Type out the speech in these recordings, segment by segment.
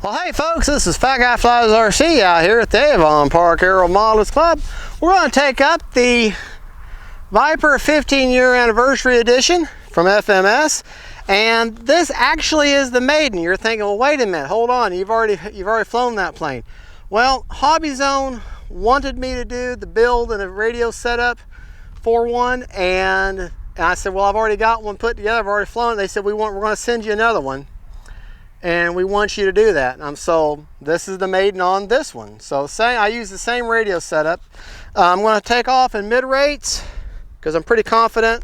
Well, hey folks, this is Fat Guy Flies RC out here at the Avon Park Aero Modelers Club. We're going to take up the Viper 15-year anniversary edition from FMS, and this actually is the Maiden. You're thinking, well, wait a minute, hold on, you've already flown that plane. Well, HobbyZone wanted me to do the build and a radio setup for one, and I said, well, I've already got one put together, I've already flown it. They said, we're going to send you another one, and we want you to do that. So this is the Maiden on this one. So I use the same radio setup. I'm going to take off in mid rates because I'm pretty confident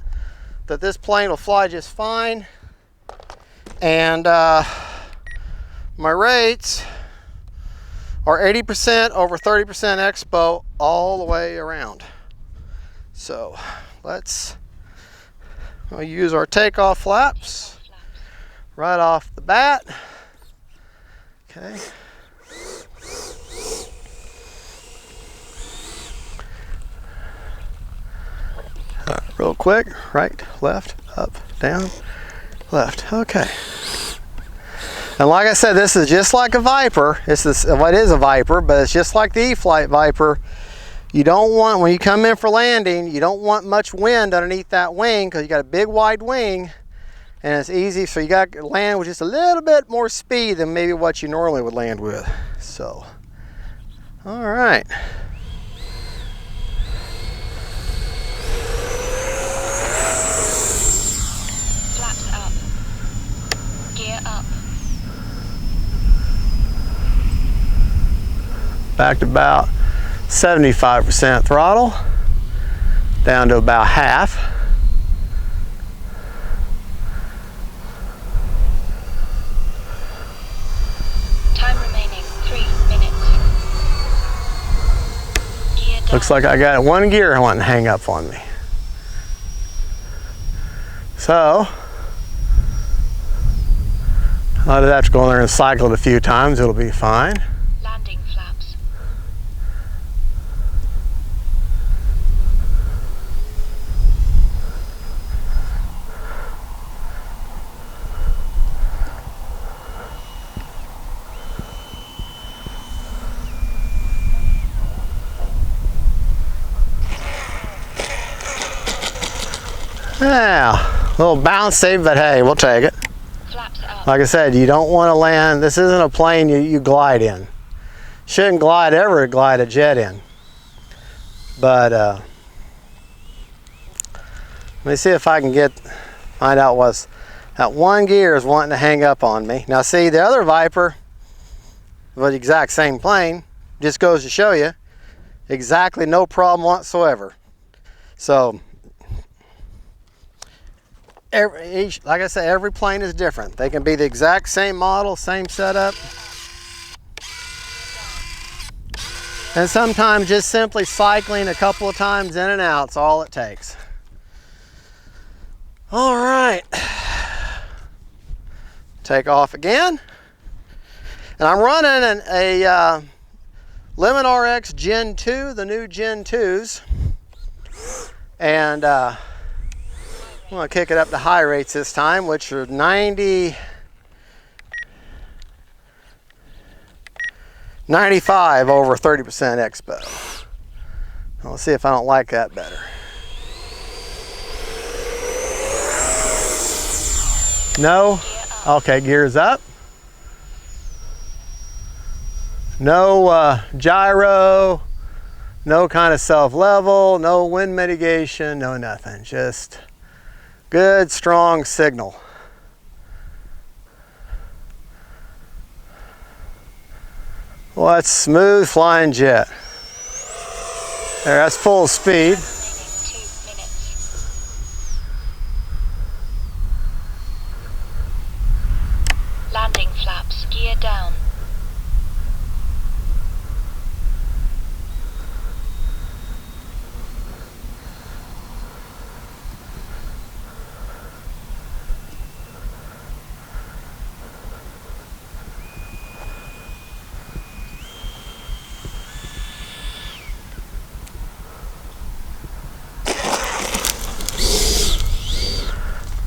that this plane will fly just fine. And my rates are 80% over 30% expo all the way around. So we'll use our takeoff flaps right off the bat. Okay. Real quick, right, left, up, down, left. Okay. And like I said, this is just like a Viper. It is a Viper, but it's just like the E-Flight Viper. You don't want, when you come in for landing, you don't want much wind underneath that wing because you got a big wide wing. And it's easy, so you got to land with just a little bit more speed than maybe what you normally would land with. So, all right. Flaps up. Gear up. Back to about 75% throttle, down to about half. Looks like I got one gear wanting to hang up on me. So, I'll have to go in there and cycle it a few times, it'll be fine. Landing flaps. Yeah, a little bouncy, but hey, we'll take it. Flaps up. Like I said, you don't want to land, this isn't a plane you glide in. Shouldn't ever glide a jet in. But let me see if I can find out what's that one gear is wanting to hang up on me. Now see, the other Viper, the exact same plane, just goes to show you, exactly no problem whatsoever. So, like I said, every plane is different. They can be the exact same model, same setup. And sometimes just simply cycling a couple of times in and out is all it takes. All right. Take off again. And I'm running a Lemon RX Gen 2, the new Gen 2s. And I'm going to kick it up to high rates this time, which are 95 over 30% expo. I'll see if I don't like that better. No? Okay, gears up. No gyro, no kind of self-level, no wind mitigation, no nothing. Just good, strong signal. Well, that's smooth flying jet. There, that's full speed. 2 minutes. Landing flaps, gear down.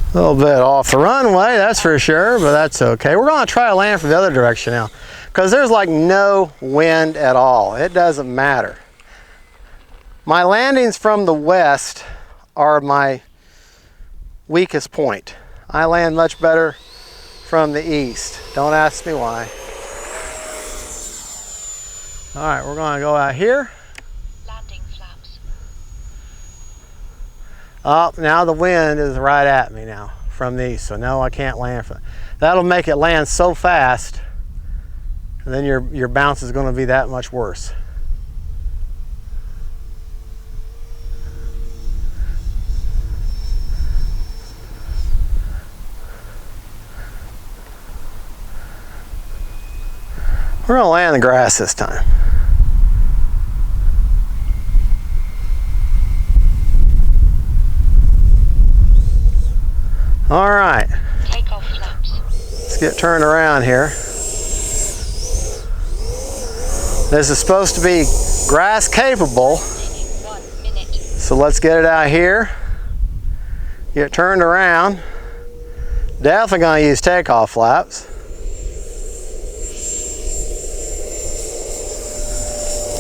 A little bit off the runway, that's for sure, but that's okay. We're going to try to land from the other direction now. because there's like no wind at all. It doesn't matter. My landings from the west are my weakest point. I land much better from the east. Don't ask me why. All right, we're going to go out here. Landing flaps. Oh, now the wind is right at me now from the east, so no, I can't land from. That'll make it land so fast, and then your bounce is going to be that much worse. We're going to land in the grass this time. All right. Takeoff flaps. Let's get turned around here. This is supposed to be grass capable. 1 minute. So let's get it out here. Get turned around. Definitely going to use takeoff flaps.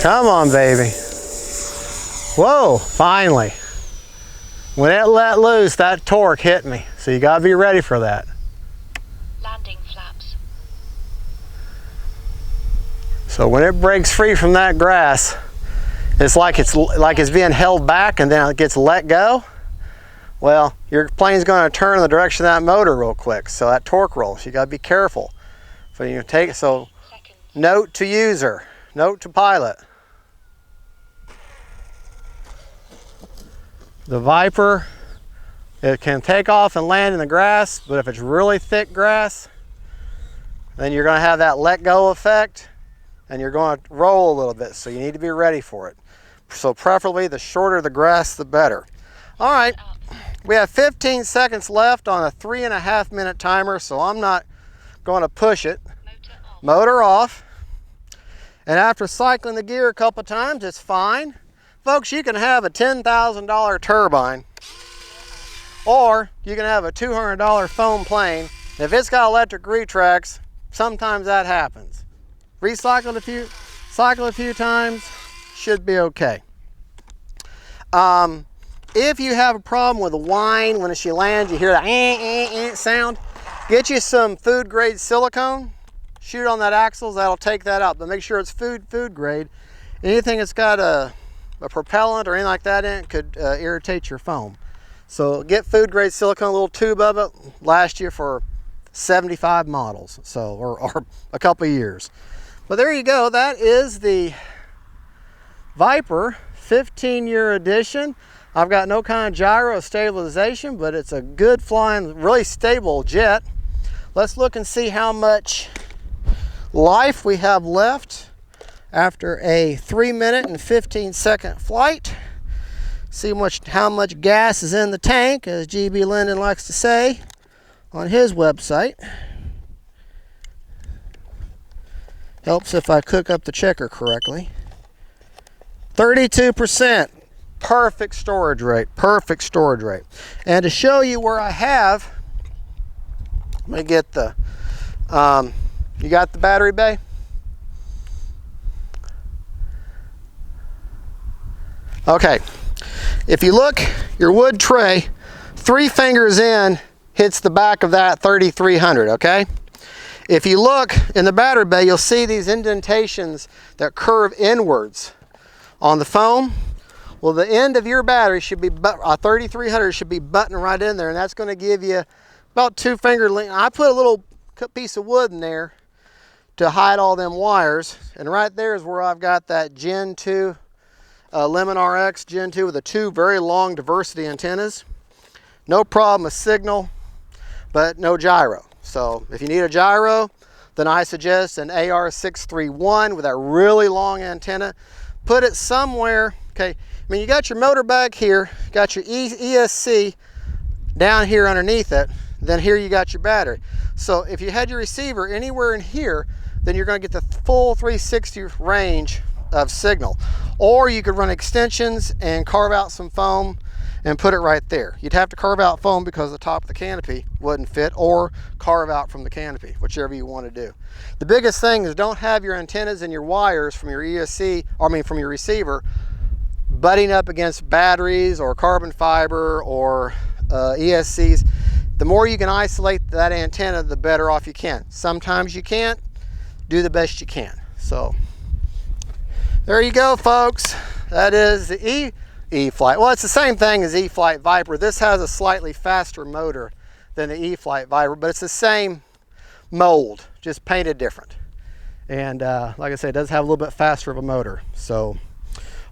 Come on, baby. Whoa, finally. When it let loose, that torque hit me. So you gotta be ready for that. Landing flaps. So when it breaks free from that grass, it's like it's being held back and then it gets let go. Well, your plane's gonna turn in the direction of that motor real quick. So that torque rolls, so you gotta be careful. So you take it, so Seconds. note to user, note to pilot. The Viper, it can take off and land in the grass, but if it's really thick grass, then you're going to have that let go effect and you're going to roll a little bit, so you need to be ready for it. So preferably the shorter the grass, the better. All right, we have 15 seconds left on a 3.5 minute timer, so I'm not going to push it. Motor off. Motor off. And after cycling the gear a couple times, it's fine. Folks, you can have a $10,000 turbine, or you can have a $200 foam plane. If it's got electric retracts, sometimes that happens. Cycle a few times, should be okay. If you have a problem with the whine when she lands, you hear that sound, get you some food grade silicone, shoot it on that axles, that'll take that out, but make sure it's food grade. Anything that's got a propellant or anything like that in it could irritate your foam. So get food grade silicone, a little tube of it, last you for 75 models, so or a couple of years. But there you go, that is the Viper 15-year edition. I've got no kind of gyro stabilization, but it's a good flying, really stable jet. Let's look and see how much life we have left after a 3-minute and 15-second flight. See how much gas is in the tank, as GB Linden likes to say on his website. Helps if I cook up the checker correctly. 32%. Perfect storage rate. Perfect storage rate. And to show you where I have, let me get the, you got the battery bay? Okay, if you look, your wood tray, 3 fingers in hits the back of that 3300, okay? If you look in the battery bay, you'll see these indentations that curve inwards on the foam. Well, the end of your battery should be, 3300 should be buttoned right in there, and that's going to give you about 2 finger length. I put a little piece of wood in there to hide all them wires, and right there is where I've got that Gen 2 Lemon RX Gen 2 with the 2 very long diversity antennas. No problem with signal, but no gyro. So if you need a gyro, then I suggest an AR631 with that really long antenna. Put it somewhere, okay, I mean, you got your motor back here, got your ESC down here underneath it, then here you got your battery. So if you had your receiver anywhere in here, then you're going to get the full 360 range of signal. Or you could run extensions and carve out some foam and put it right there. You'd have to carve out foam because the top of the canopy wouldn't fit, or carve out from the canopy, whichever you want to do. The biggest thing is don't have your antennas and your wires from your ESC, from your receiver, butting up against batteries or carbon fiber or ESCs. The more you can isolate that antenna, the better off you can. Sometimes you can't. Do the best you can. So there you go, folks. That is the E-Flite. Well, it's the same thing as E-Flite Viper. This has a slightly faster motor than the E-Flite Viper, but it's the same mold, just painted different. And like I said, it does have a little bit faster of a motor. So,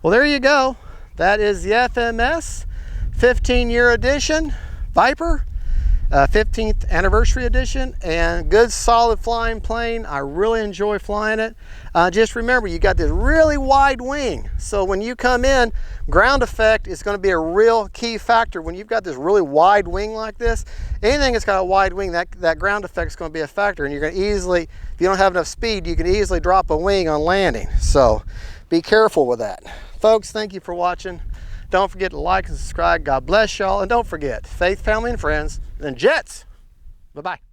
well, there you go. That is the FMS 15-year edition Viper, 15th anniversary edition, and good solid flying plane. I really enjoy flying it. Just remember, you got this really wide wing, so when you come in, ground effect is going to be a real key factor. When you've got this really wide wing like this, anything that's got a wide wing, that ground effect is going to be a factor, and you're going to easily, if you don't have enough speed, you can easily drop a wing on landing. So be careful with that. Folks, thank you for watching. Don't forget to like and subscribe. God bless y'all. And don't forget, faith, family, and friends, and jets. Bye-bye.